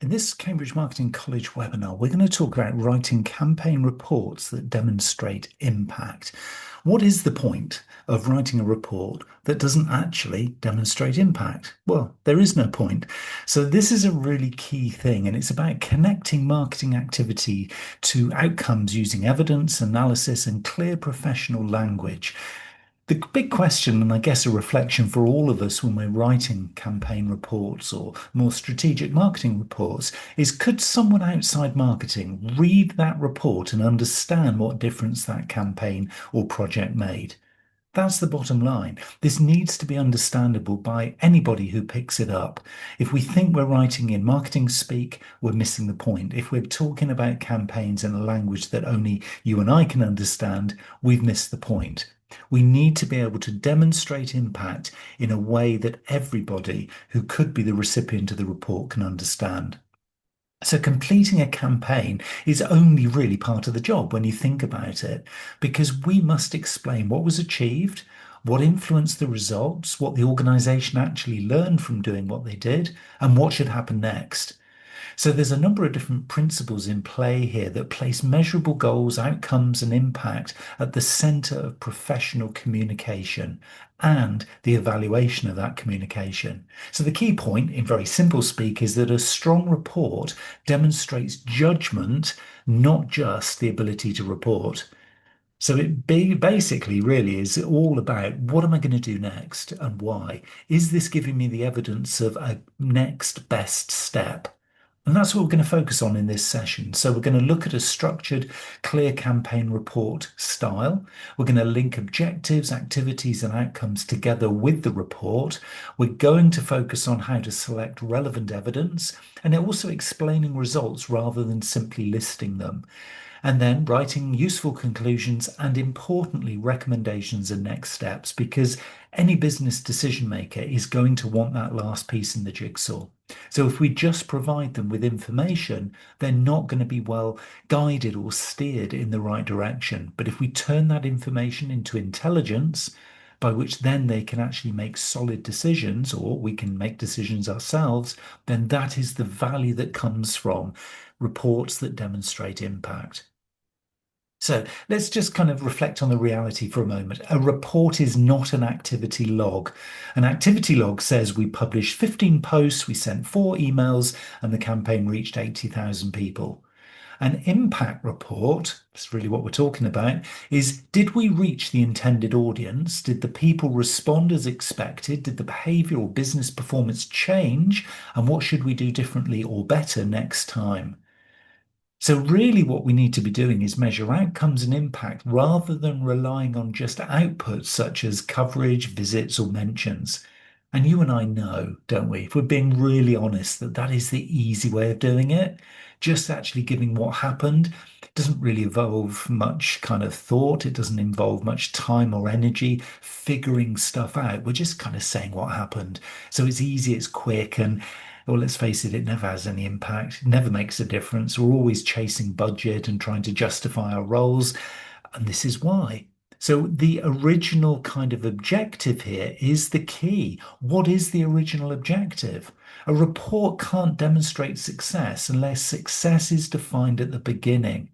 In this Cambridge Marketing College webinar, we're going to talk about writing campaign reports that demonstrate impact. What is the point of writing a report that doesn't actually demonstrate impact? Well, there is no point. So this is a really key thing, and it's about connecting marketing activity to outcomes using evidence, analysis, and clear professional language. The big question, and I guess a reflection for all of us when we're writing campaign reports or more strategic marketing reports, is could someone outside marketing read that report and understand what difference that campaign or project made? That's the bottom line. This needs to be understandable by anybody who picks it up. If we think we're writing in marketing speak, we're missing the point. If we're talking about campaigns in a language that only you and I can understand, we've missed the point. We need to be able to demonstrate impact in a way that everybody who could be the recipient of the report can understand. So completing a campaign is only really part of the job when you think about it, because we must explain what was achieved, what influenced the results, what the organization actually learned from doing what they did, and what should happen next. So there's a number of different principles in play here that place measurable goals, outcomes, and impact at the center of professional communication and the evaluation of that communication. So the key point, in very simple speak, is that a strong report demonstrates judgment, not just the ability to report. So basically really is all about what am I going to do next and why? Is this giving me the evidence of a next best step? And that's what we're going to focus on in this session. So we're going to look at a structured, clear campaign report style. We're going to link objectives, activities, and outcomes together with the report. We're going to focus on how to select relevant evidence and also explaining results rather than simply listing them. And then writing useful conclusions and importantly, recommendations and next steps, because any business decision maker is going to want that last piece in the jigsaw. So if we just provide them with information, they're not going to be well guided or steered in the right direction. But if we turn that information into intelligence, by which then they can actually make solid decisions, or we can make decisions ourselves, then that is the value that comes from reports that demonstrate impact. So let's just kind of reflect on the reality for a moment. A report is not an activity log. An activity log says we published 15 posts, we sent 4 emails, and the campaign reached 80,000 people. An impact report, that's really what we're talking about, is did we reach the intended audience? Did the people respond as expected? Did the behavior or business performance change? And what should we do differently or better next time? So really what we need to be doing is measure outcomes and impact rather than relying on just outputs such as coverage, visits, or mentions. And you and I know, don't we, if we're being really honest, that that is the easy way of doing it. Just actually giving what happened doesn't really involve much kind of thought. It doesn't involve much time or energy figuring stuff out. We're just kind of saying what happened. So it's easy, it's quick, and well, let's face it, it never has any impact. It never makes a difference. We're always chasing budget and trying to justify our roles. And this is why. So the original kind of objective here is the key. What is the original objective? A report can't demonstrate success unless success is defined at the beginning.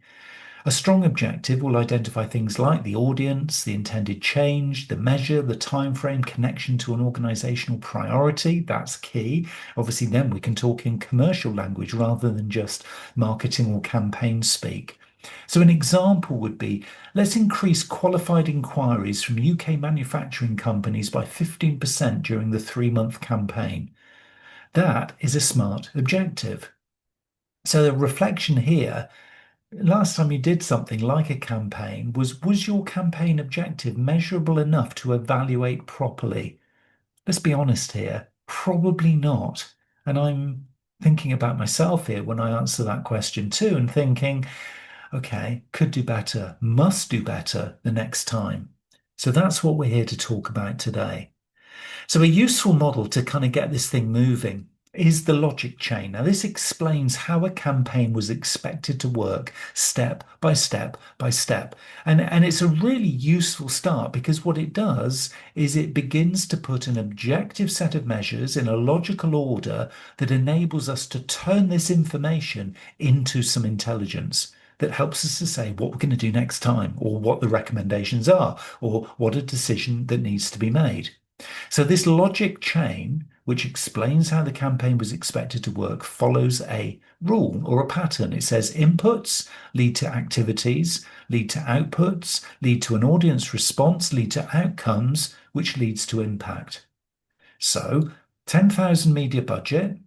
A strong objective will identify things like the audience, the intended change, the measure, the time frame, connection to an organizational priority. That's key. Obviously, then we can talk in commercial language rather than just marketing or campaign speak. So an example would be, let's increase qualified inquiries from UK manufacturing companies by 15% during the 3-month campaign. That is a smart objective. So the reflection here, last time you did something like a campaign, was your campaign objective measurable enough to evaluate properly? Let's be honest here, probably not. And I'm thinking about myself here when I answer that question too, and thinking, okay, could do better, must do better the next time. So that's what we're here to talk about today. So a useful model to kind of get this thing moving is the logic chain. Now, this explains how a campaign was expected to work step by step by step. And it's a really useful start because what it does is it begins to put an objective set of measures in a logical order that enables us to turn this information into some intelligence that helps us to say what we're going to do next time, or what the recommendations are, or what a decision that needs to be made. So this logic chain, which explains how the campaign was expected to work, follows a rule or a pattern. It says inputs lead to activities, lead to outputs, lead to an audience response, lead to outcomes, which leads to impact. So 10,000 media budget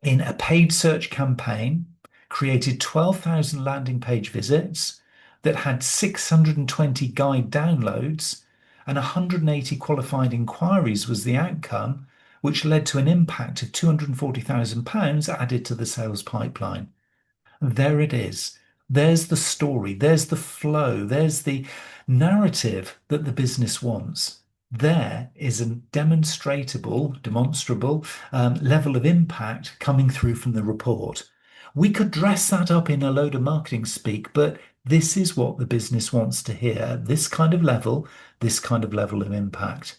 in a paid search campaign created 12,000 landing page visits that had 620 guide downloads, and 180 qualified inquiries was the outcome, which led to an impact of £240,000 added to the sales pipeline. There it is. There's the story. There's the flow. There's the narrative that the business wants. There is a demonstrable level of impact coming through from the report. We could dress that up in a load of marketing speak, but this is what the business wants to hear. This kind of level of impact.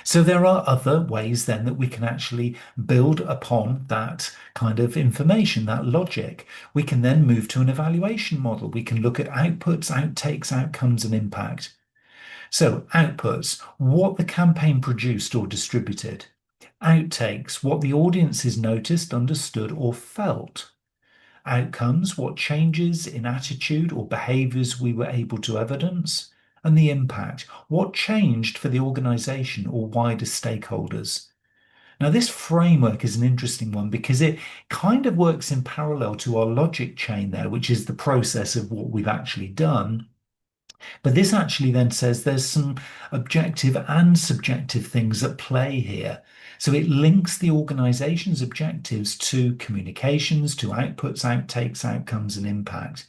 So there are other ways then that we can actually build upon that kind of information, that logic. We can then move to an evaluation model. We can look at outputs, outtakes, outcomes, and impact. So outputs, what the campaign produced or distributed. Outtakes, what the audiences noticed, understood, or felt. Outcomes, what changes in attitude or behaviors we were able to evidence. And the impact, what changed for the organization or wider stakeholders. Now, this framework is an interesting one because it kind of works in parallel to our logic chain there, which is the process of what we've actually done. But this actually then says there's some objective and subjective things at play here. So it links the organization's objectives to communications, to outputs, outtakes, outcomes, and impact.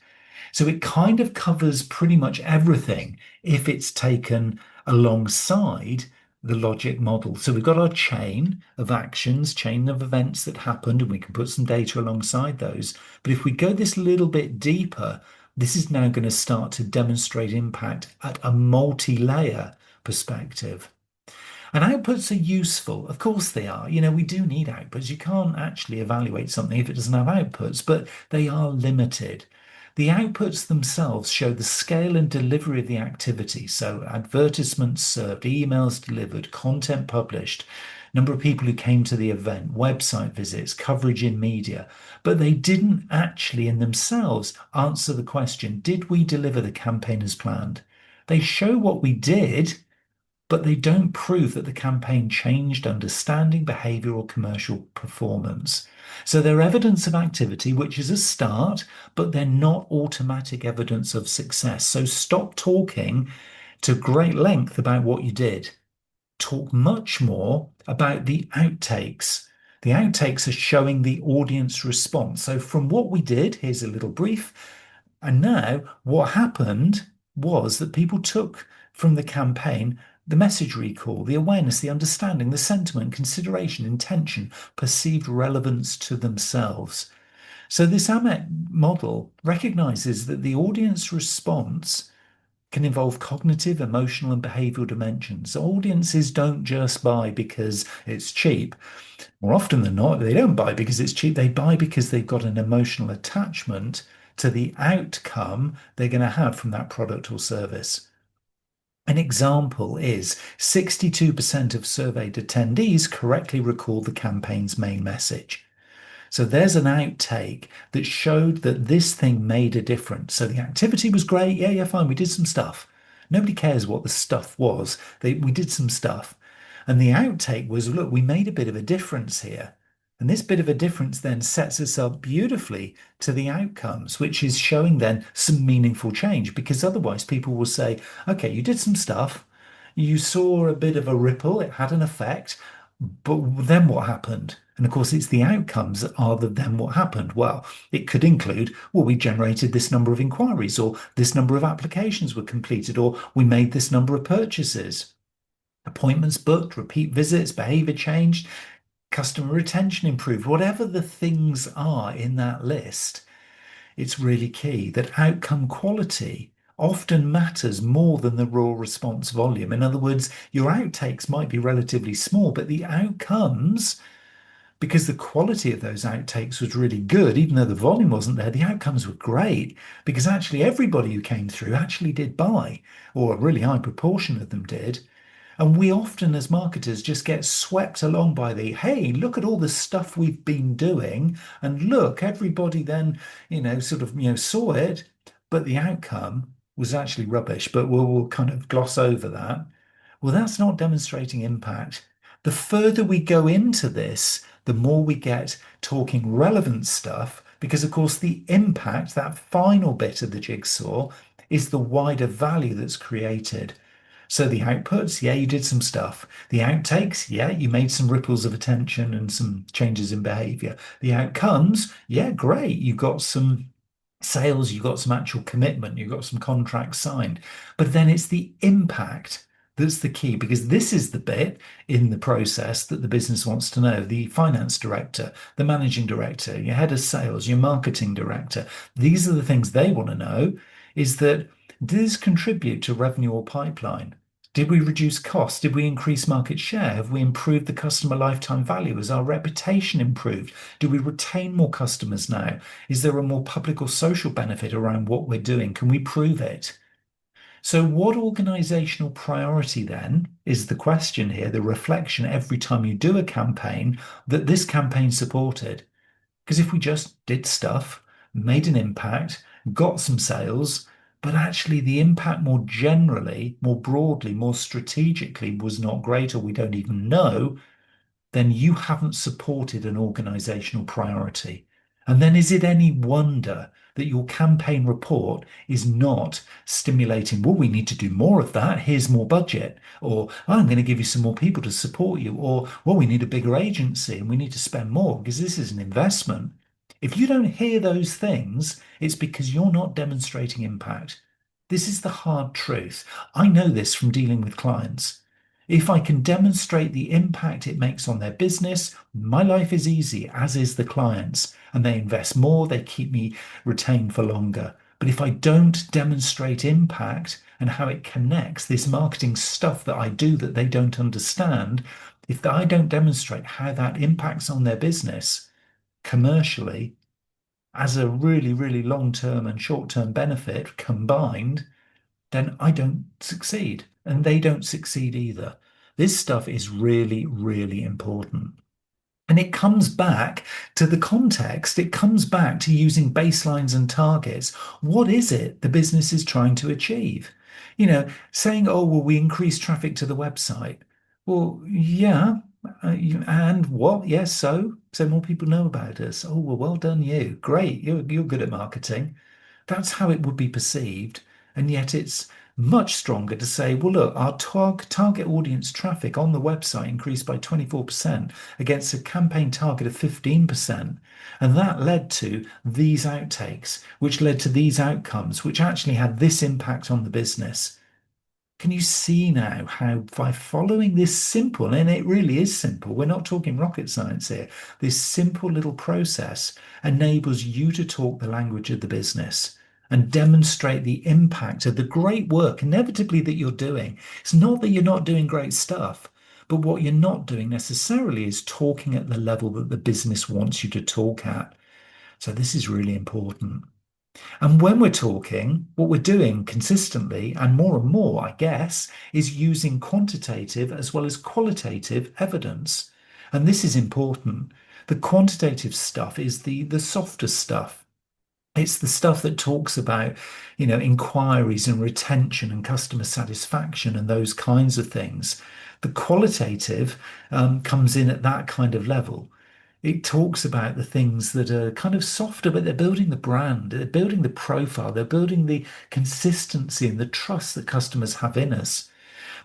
So it kind of covers pretty much everything if it's taken alongside the logic model. So we've got our chain of actions, chain of events that happened, and we can put some data alongside those. But if we go this little bit deeper, this is now going to start to demonstrate impact at a multi-layer perspective. And outputs are useful. Of course they are. We do need outputs. You can't actually evaluate something if it doesn't have outputs, but they are limited. The outputs themselves show the scale and delivery of the activity. So advertisements served, emails delivered, content published, number of people who came to the event, website visits, coverage in media. But they didn't actually in themselves answer the question, did we deliver the campaign as planned? They show what we did, but they don't prove that the campaign changed understanding, behavior, or commercial performance. So they're evidence of activity, which is a start, but they're not automatic evidence of success. So stop talking to great length about what you did. Talk much more about the outtakes. The outtakes are showing the audience response. So from what we did, here's a little brief. And now what happened was that people took from the campaign the message recall, the awareness, the understanding, the sentiment, consideration, intention, perceived relevance to themselves. So this AMET model recognizes that the audience response can involve cognitive, emotional, and behavioral dimensions. Audiences don't just buy because it's cheap. More often than not, they don't buy because it's cheap. They buy because they've got an emotional attachment to the outcome they're going to have from that product or service. An example is 62% of surveyed attendees correctly recalled the campaign's main message. So there's an outtake that showed that this thing made a difference. So the activity was great. Yeah, fine. We did some stuff. Nobody cares what the stuff was. We did some stuff. And the outtake was, look, we made a bit of a difference here. And this bit of a difference then sets us up beautifully to the outcomes, which is showing then some meaningful change, because otherwise people will say, okay, you did some stuff, you saw a bit of a ripple, it had an effect, but then what happened? And of course, it's the outcomes that are the then what happened. Well, it could include, well, we generated this number of inquiries, or this number of applications were completed, or we made this number of purchases. Appointments booked, repeat visits, behavior changed. customer retention improved, whatever the things are in that list, it's really key that outcome quality often matters more than the raw response volume. In other words, your outtakes might be relatively small, but the outcomes, because the quality of those outtakes was really good, even though the volume wasn't there, the outcomes were great because actually everybody who came through actually did buy, or a really high proportion of them did. And we often, as marketers, just get swept along by the, hey, look at all the stuff we've been doing. And look, everybody then, saw it, but the outcome was actually rubbish. But we'll kind of gloss over that. Well, that's not demonstrating impact. The further we go into this, the more we get talking relevant stuff, because of course, the impact, that final bit of the jigsaw, is the wider value that's created. So the outputs, yeah, you did some stuff. The outtakes, yeah, you made some ripples of attention and some changes in behavior. The outcomes, yeah, great. You got some sales, you got some actual commitment, you got some contracts signed. But then it's the impact that's the key, because this is the bit in the process that the business wants to know. The finance director, the managing director, your head of sales, your marketing director, these are the things they want to know is that did this contribute to revenue or pipeline? Did we reduce costs? Did we increase market share? Have we improved the customer lifetime value? Has our reputation improved? Do we retain more customers now? Is there a more public or social benefit around what we're doing? Can we prove it? So, what organizational priority then is the question here, the reflection every time you do a campaign that this campaign supported? Because if we just did stuff, made an impact, got some sales, but actually the impact more generally, more broadly, more strategically was not great, or we don't even know, then you haven't supported an organizational priority. And then is it any wonder that your campaign report is not stimulating, well, we need to do more of that. Here's more budget. Or oh, I'm going to give you some more people to support you. Or, well, we need a bigger agency and we need to spend more because this is an investment. If you don't hear those things, it's because you're not demonstrating impact. This is the hard truth. I know this from dealing with clients. If I can demonstrate the impact it makes on their business, my life is easy, as is the clients, and they invest more, they keep me retained for longer. But if I don't demonstrate impact and how it connects this marketing stuff that I do that they don't understand, if I don't demonstrate how that impacts on their business commercially as a really, really long-term and short-term benefit combined, then I don't succeed and they don't succeed either. This stuff is really, really important. And it comes back to the context. It comes back to using baselines and targets. What is it the business is trying to achieve? Saying, oh, well, we increase traffic to the website. Well, yeah. And what? Yes, so more people know about us. Oh, well done you. Great. You're good at marketing. That's how it would be perceived. And yet it's much stronger to say, well, look, our target audience traffic on the website increased by 24% against a campaign target of 15%. And that led to these outtakes, which led to these outcomes, which actually had this impact on the business. Can you see now how by following this simple, and it really is simple, we're not talking rocket science here, this simple little process enables you to talk the language of the business and demonstrate the impact of the great work inevitably that you're doing. It's not that you're not doing great stuff, but what you're not doing necessarily is talking at the level that the business wants you to talk at. So this is really important. And when we're talking, what we're doing consistently and more, I guess, is using quantitative as well as qualitative evidence. And this is important. The quantitative stuff is the softer stuff. It's the stuff that talks about, inquiries and retention and customer satisfaction and those kinds of things. The qualitative comes in at that kind of level. It talks about the things that are kind of softer, but they're building the brand, they're building the profile, they're building the consistency and the trust that customers have in us.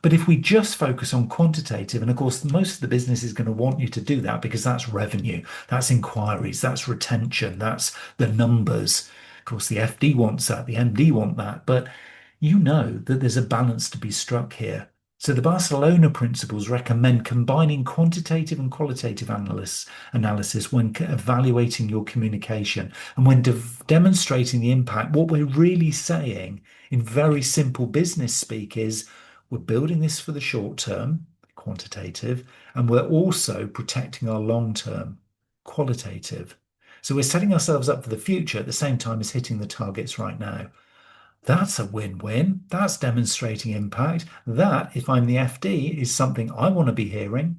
But if we just focus on quantitative, and of course, most of the business is going to want you to do that because that's revenue, that's inquiries, that's retention, that's the numbers. Of course, the FD wants that, the MD want that, but you know that there's a balance to be struck here. So the Barcelona principles recommend combining quantitative and qualitative analysis when evaluating your communication and when demonstrating the impact. What we're really saying in very simple business speak is we're building this for the short term, quantitative, and we're also protecting our long term, qualitative. So we're setting ourselves up for the future at the same time as hitting the targets right now. That's a win-win. That's demonstrating impact. That, if I'm the FD, is something I want to be hearing.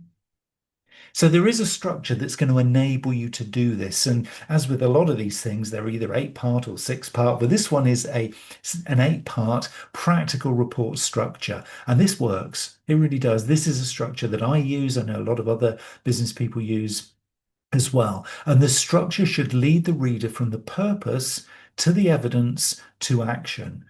So there is a structure that's going to enable you to do this. And as with a lot of these things, they're either 8-part or 6-part, but this one is an 8-part practical report structure. And this works. It really does. This is a structure that I use. I know a lot of other business people use as well. And the structure should lead the reader from the purpose to the evidence to action.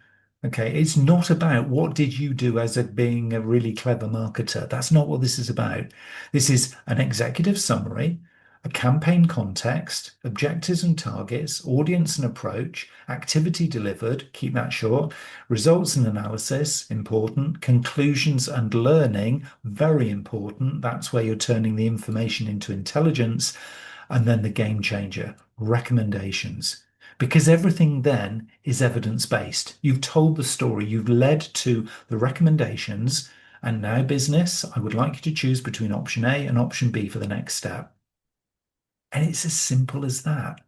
Okay, it's not about what did you do as being a really clever marketer. That's not what this is about. This is an executive summary, a campaign context, objectives and targets, audience and approach, activity delivered, keep that short, results and analysis, important, conclusions and learning, very important. That's where you're turning the information into intelligence. And then the game changer, recommendations. Because everything then is evidence-based. You've told the story, you've led to the recommendations, and now business, I would like you to choose between option A and option B for the next step. And it's as simple as that.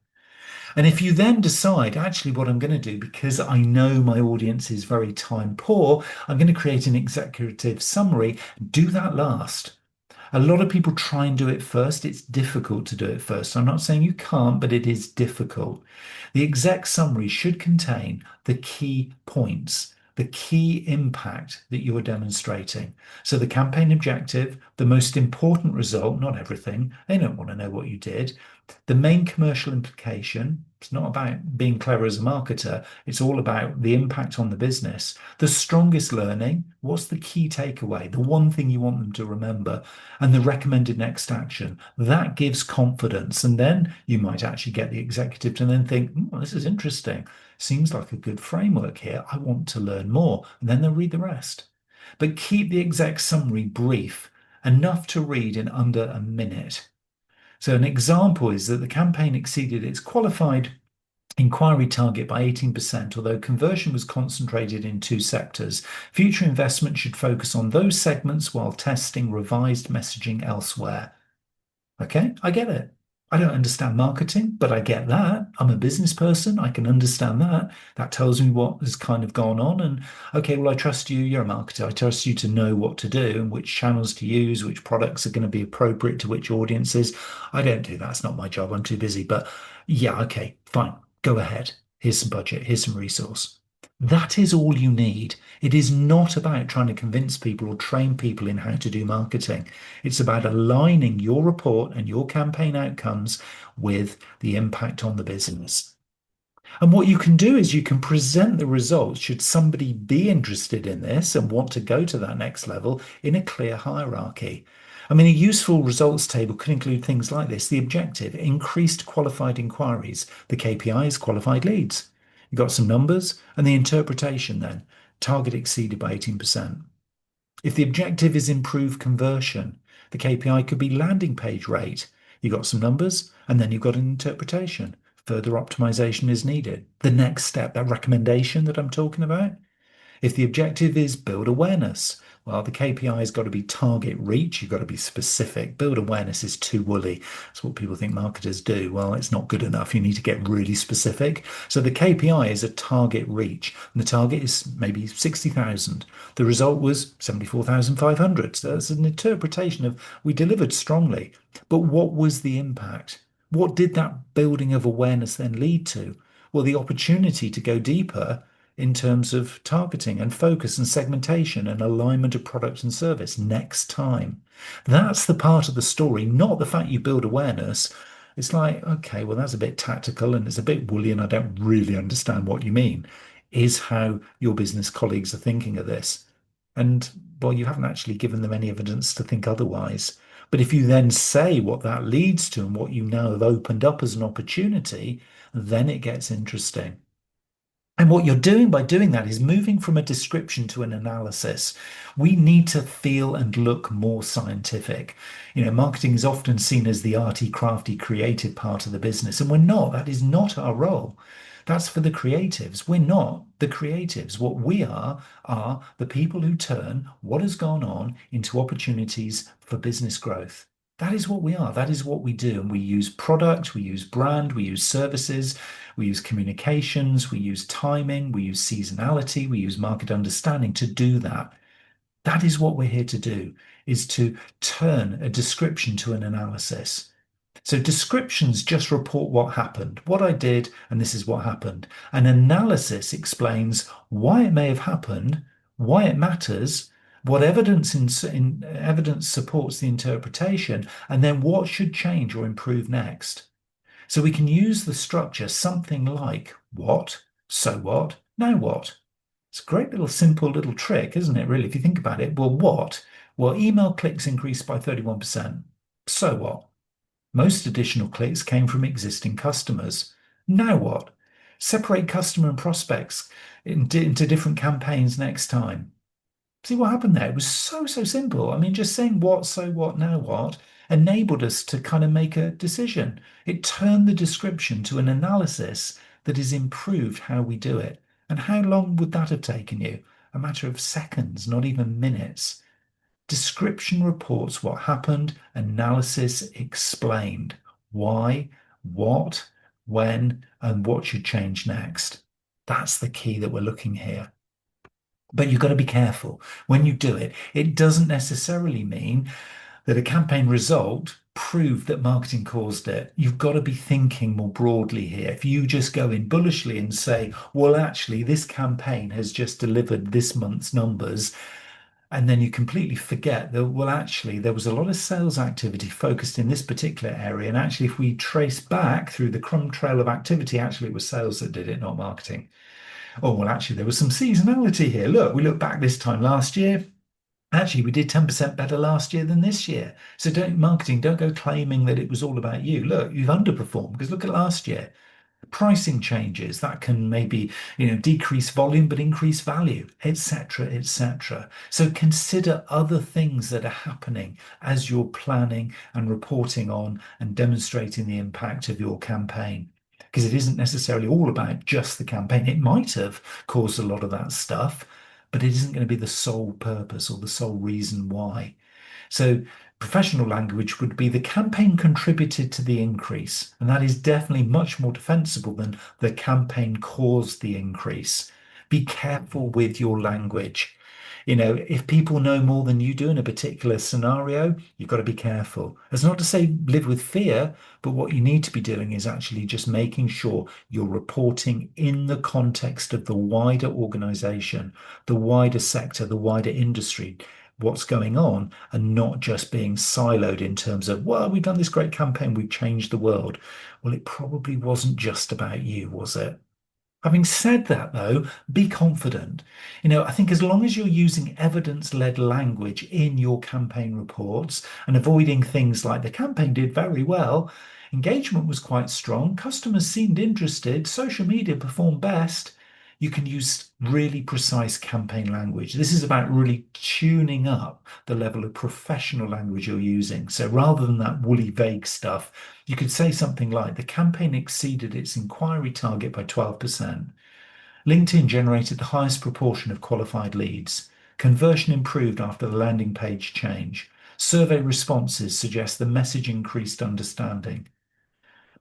And if you then decide, actually, what I'm going to do, because I know my audience is very time poor, I'm going to create an executive summary, do that last. A lot of people try and do it first. It's difficult to do it first. I'm not saying you can't, but it is difficult. The exec summary should contain the key points, the key impact that you are demonstrating. So the campaign objective, the most important result, not everything. They don't want to know what you did. The main commercial implication, it's not about being clever as a marketer. It's all about the impact on the business. The strongest learning, what's the key takeaway? The one thing you want them to remember, and the recommended next action. That gives confidence. And then you might actually get the executive to then think, this is interesting. Seems like a good framework here. I want to learn more. And then they'll read the rest. But keep the exec summary brief, enough to read in under a minute. So an example is that the campaign exceeded its qualified inquiry target by 18%, although conversion was concentrated in 2 sectors. Future investment should focus on those segments while testing revised messaging elsewhere. Okay, I get it. I don't understand marketing, but I get that. I'm a business person. I can understand that. That tells me what has kind of gone on. And okay, well, I trust you. You're a marketer. I trust you to know what to do and which channels to use, which products are going to be appropriate to which audiences. I don't do that. It's not my job. I'm too busy. But yeah, okay, fine. Go ahead. Here's some budget. Here's some resource. That is all you need. It is not about trying to convince people or train people in how to do marketing. It's about aligning your report and your campaign outcomes with the impact on the business. And what you can do is you can present the results should somebody be interested in this and want to go to that next level in a clear hierarchy. I mean, a useful results table could include things like this. The objective, increased qualified inquiries. The KPI is qualified leads. You've got some numbers and the interpretation then. Target exceeded by 18%. If the objective is improved conversion, the KPI could be landing page rate. You've got some numbers and then you've got an interpretation. Further optimization is needed. The next step, that recommendation that I'm talking about. If the objective is build awareness, well, the KPI has got to be target reach. You've got to be specific. Build awareness is too woolly. That's what people think marketers do. Well, it's not good enough. You need to get really specific. So the KPI is a target reach. And the target is maybe 60,000. The result was 74,500. So that's an interpretation of we delivered strongly. But what was the impact? What did that building of awareness then lead to? Well, the opportunity to go deeper in terms of targeting and focus and segmentation and alignment of product and service next time. That's the part of the story, not the fact you build awareness. It's like, okay, well, that's a bit tactical and it's a bit woolly and I don't really understand what you mean, is how your business colleagues are thinking of this. And well, you haven't actually given them any evidence to think otherwise. But if you then say what that leads to and what you now have opened up as an opportunity, then it gets interesting. And what you're doing by doing that is moving from a description to an analysis. We need to feel and look more scientific. Marketing is often seen as the arty, crafty, creative part of the business, and we're not. That is not our role. That's for the creatives. We're not the creatives. What we are the people who turn what has gone on into opportunities for business growth. That is what we are. That is what we do. And we use product, we use brand, we use services, we use communications, we use timing, we use seasonality, we use market understanding to do that. That is what we're here to do, is to turn a description to an analysis. So descriptions just report what happened, what I did, and this is what happened. An analysis explains why it may have happened, why it matters, what evidence supports the interpretation, and then what should change or improve next. So we can use the structure something like what, so what, now what. It's a great little simple little trick, isn't it, really, if you think about it? Well, what? Well, email clicks increased by 31%. So what? Most additional clicks came from existing customers. Now what? Separate customer and prospects into different campaigns next time. See what happened there? It was so simple. I mean, just saying what, so what, now what enabled us to kind of make a decision. It turned the description to an analysis that has improved how we do it. And how long would that have taken you? A matter of seconds, not even minutes. Description reports what happened, analysis explained why, what, when, and what should change next. That's the key that we're looking here. But you've got to be careful. When you do it, it doesn't necessarily mean that a campaign result proved that marketing caused it. You've got to be thinking more broadly here. If you just go in bullishly and say, well, actually, this campaign has just delivered this month's numbers, and then you completely forget that, well, actually, there was a lot of sales activity focused in this particular area. And actually, if we trace back through the crumb trail of activity, actually, it was sales that did it, not marketing. Oh, well, actually, there was some seasonality here. Look, we look back this time last year. Actually, we did 10% better last year than this year. So don't go claiming that it was all about you. Look, you've underperformed because look at last year. Pricing changes that can maybe, decrease volume but increase value, etc., etc. So consider other things that are happening as you're planning and reporting on and demonstrating the impact of your campaign. Because it isn't necessarily all about just the campaign. It might have caused a lot of that stuff, but it isn't going to be the sole purpose or the sole reason why. So professional language would be the campaign contributed to the increase, and that is definitely much more defensible than the campaign caused the increase. Be careful with your language. If people know more than you do in a particular scenario, you've got to be careful. That's not to say live with fear, but what you need to be doing is actually just making sure you're reporting in the context of the wider organization, the wider sector, the wider industry, what's going on, and not just being siloed in terms of, well, we've done this great campaign, we've changed the world. Well, it probably wasn't just about you, was it? Having said that, though, be confident. I think as long as you're using evidence-led language in your campaign reports and avoiding things like the campaign did very well, engagement was quite strong, customers seemed interested, social media performed best, you can use really precise campaign language. This is about really tuning up the level of professional language you're using. So rather than that woolly, vague stuff, you could say something like the campaign exceeded its inquiry target by 12%. LinkedIn generated the highest proportion of qualified leads. Conversion improved after the landing page change. Survey responses suggest the message increased understanding.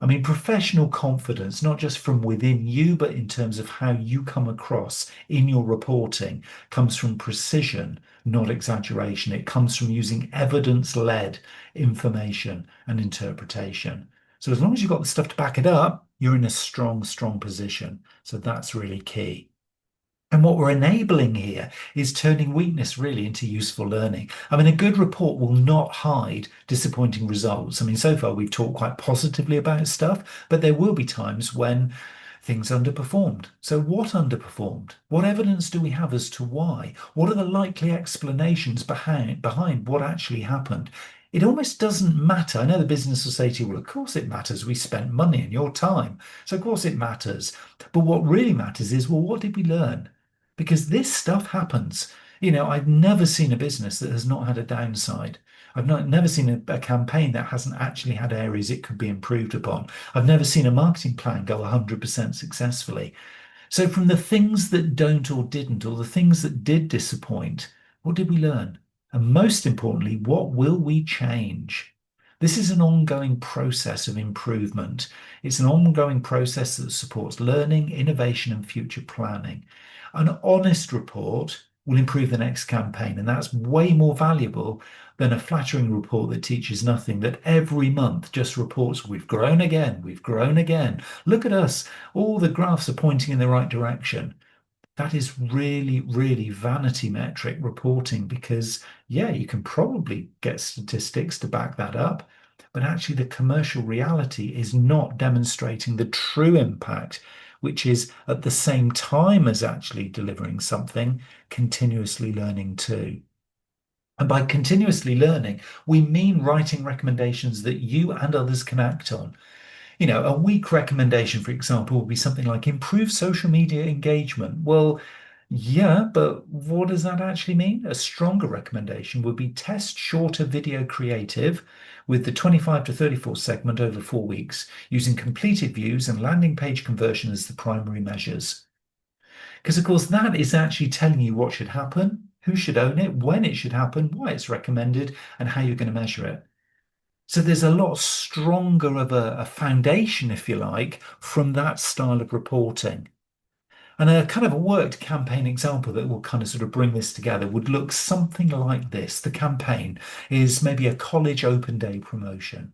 I mean, professional confidence, not just from within you, but in terms of how you come across in your reporting, comes from precision, not exaggeration. It comes from using evidence-led information and interpretation. So as long as you've got the stuff to back it up, you're in a strong position. So that's really key. And what we're enabling here is turning weakness really into useful learning. I mean, a good report will not hide disappointing results. I mean, so far we've talked quite positively about stuff, but there will be times when things underperformed. So what underperformed? What evidence do we have as to why? What are the likely explanations behind what actually happened? it almost doesn't matter. I know the business will say to you, well, of course it matters. We spent money and your time. So of course it matters. But what really matters is, well, what did we learn? Because this stuff happens. I've never seen a business that has not had a downside. I've never seen a campaign that hasn't actually had areas it could be improved upon. I've never seen a marketing plan go 100% successfully. So from the things that don't or didn't, or the things that did disappoint, what did we learn? And most importantly, what will we change? This is an ongoing process of improvement. It's an ongoing process that supports learning, innovation, and future planning. An honest report will improve the next campaign, and that's way more valuable than a flattering report that teaches nothing, that every month just reports, we've grown again, we've grown again. Look at us, all the graphs are pointing in the right direction. That is really, really vanity metric reporting because, yeah, you can probably get statistics to back that up, but actually the commercial reality is not demonstrating the true impact, which is at the same time as actually delivering something, continuously learning too. And by continuously learning, we mean writing recommendations that you and others can act on. A weak recommendation, for example, would be something like improve social media engagement. Well, yeah, but what does that actually mean? A stronger recommendation would be test shorter video creative with the 25 to 34 segment over 4 weeks, using completed views and landing page conversion as the primary measures. Because, of course, that is actually telling you what should happen, who should own it, when it should happen, why it's recommended, and how you're going to measure it. So there's a lot stronger of a foundation, if you like, from that style of reporting. And a kind of a worked campaign example that will kind of sort of bring this together would look something like this. The campaign is maybe a college open day promotion.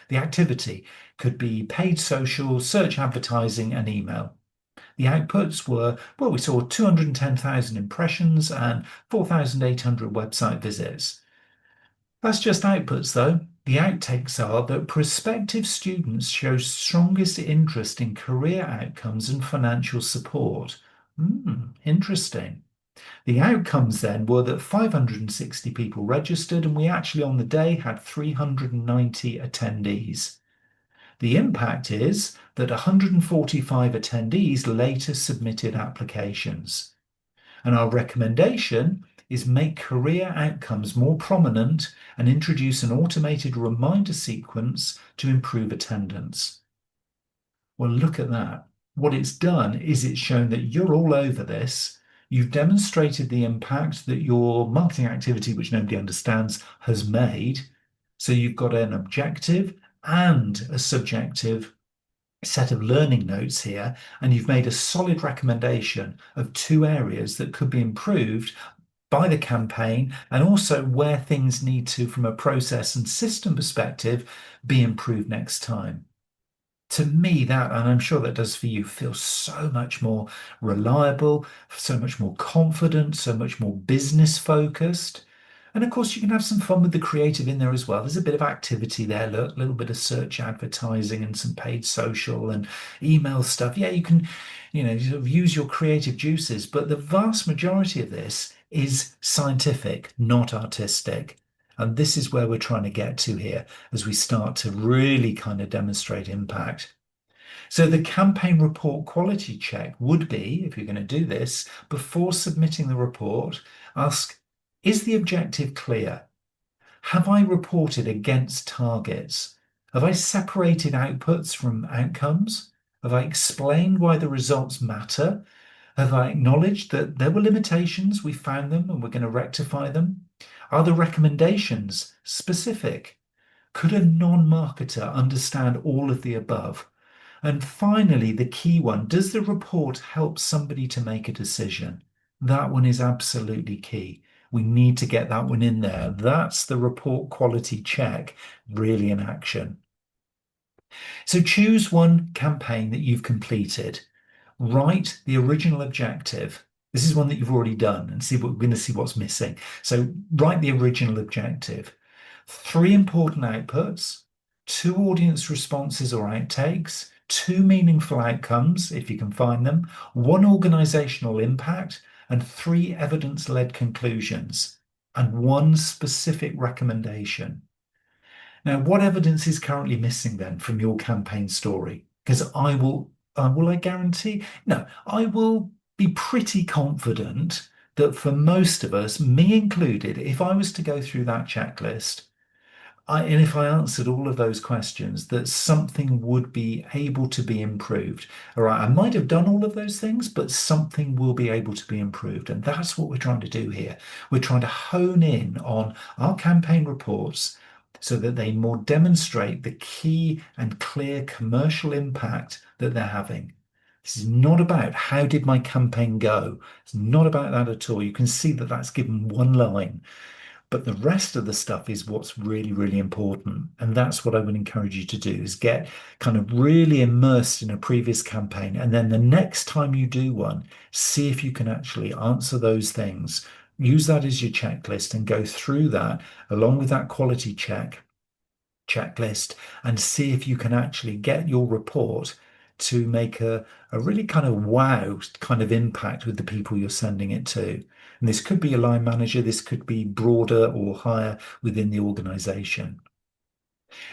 The activity could be paid social, search advertising, and email. The outputs were, well, we saw 210,000 impressions and 4,800 website visits. That's just outputs, though. The outtakes are that prospective students show strongest interest in career outcomes and financial support. Interesting. The outcomes then were that 560 people registered, and we actually on the day had 390 attendees. The impact is that 145 attendees later submitted applications. And our recommendation is make career outcomes more prominent and introduce an automated reminder sequence to improve attendance. Well, look at that. What it's done is it's shown that you're all over this. You've demonstrated the impact that your marketing activity, which nobody understands, has made. So you've got an objective and a subjective set of learning notes here, and you've made a solid recommendation of two areas that could be improved by the campaign and also where things need to, from a process and system perspective, be improved next time. To me, that, and I'm sure that does for you, feels so much more reliable, so much more confident, so much more business focused. And of course, you can have some fun with the creative in there as well. There's a bit of activity there, look, a little bit of search advertising and some paid social and email stuff. Yeah, you can, sort of use your creative juices, but the vast majority of this is scientific, not artistic. And this is where we're trying to get to here as we start to really kind of demonstrate impact. So the campaign report quality check would be, if you're going to do this, before submitting the report, ask, is the objective clear? Have I reported against targets? Have I separated outputs from outcomes? Have I explained why the results matter? Have I acknowledged that there were limitations, we found them, and we're going to rectify them? Are the recommendations specific? Could a non-marketer understand all of the above? And finally, the key one, does the report help somebody to make a decision? That one is absolutely key. We need to get that one in there. That's the report quality check, really in action. So choose one campaign that you've completed. Write the original objective. This is one that you've already done and we're going to see what's missing. So write the original objective. 3 important outputs, 2 audience responses or outtakes, 2 meaningful outcomes, if you can find them, 1 organizational impact, and 3 evidence-led conclusions, and 1 specific recommendation. Now, what evidence is currently missing then from your campaign story? Because will I guarantee? No, I will be pretty confident that for most of us, me included, if I was to go through that checklist, and if I answered all of those questions, that something would be able to be improved. All right, I might have done all of those things, but something will be able to be improved. And that's what we're trying to do here. We're trying to hone in on our campaign reports so that they more demonstrate the key and clear commercial impact that they're having. This is not about how did my campaign go. It's not about that at all. You can see that that's given one line. But the rest of the stuff is what's really, really important. And that's what I would encourage you to do is get kind of really immersed in a previous campaign. And then the next time you do one, see if you can actually answer those things. Use that as your checklist and go through that along with that quality checklist and see if you can actually get your report to make a really kind of wow kind of impact with the people you're sending it to. And this could be a line manager, this could be broader or higher within the organization.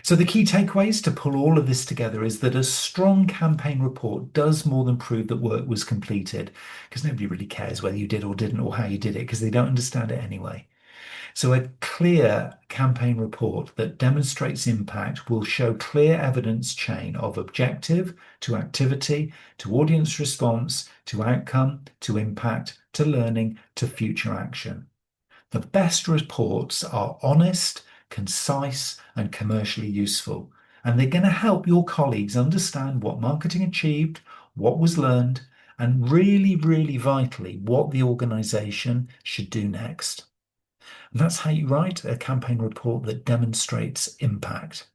So the key takeaways to pull all of this together is that a strong campaign report does more than prove that work was completed, because nobody really cares whether you did or didn't or how you did it, because they don't understand it anyway. So a clear campaign report that demonstrates impact will show clear evidence chain of objective to activity, to audience response, to outcome, to impact, to learning, to future action. The best reports are honest, concise, and commercially useful, and they're going to help your colleagues understand what marketing achieved, what was learned, and really, really vitally, what the organization should do next. And that's how you write a campaign report that demonstrates impact.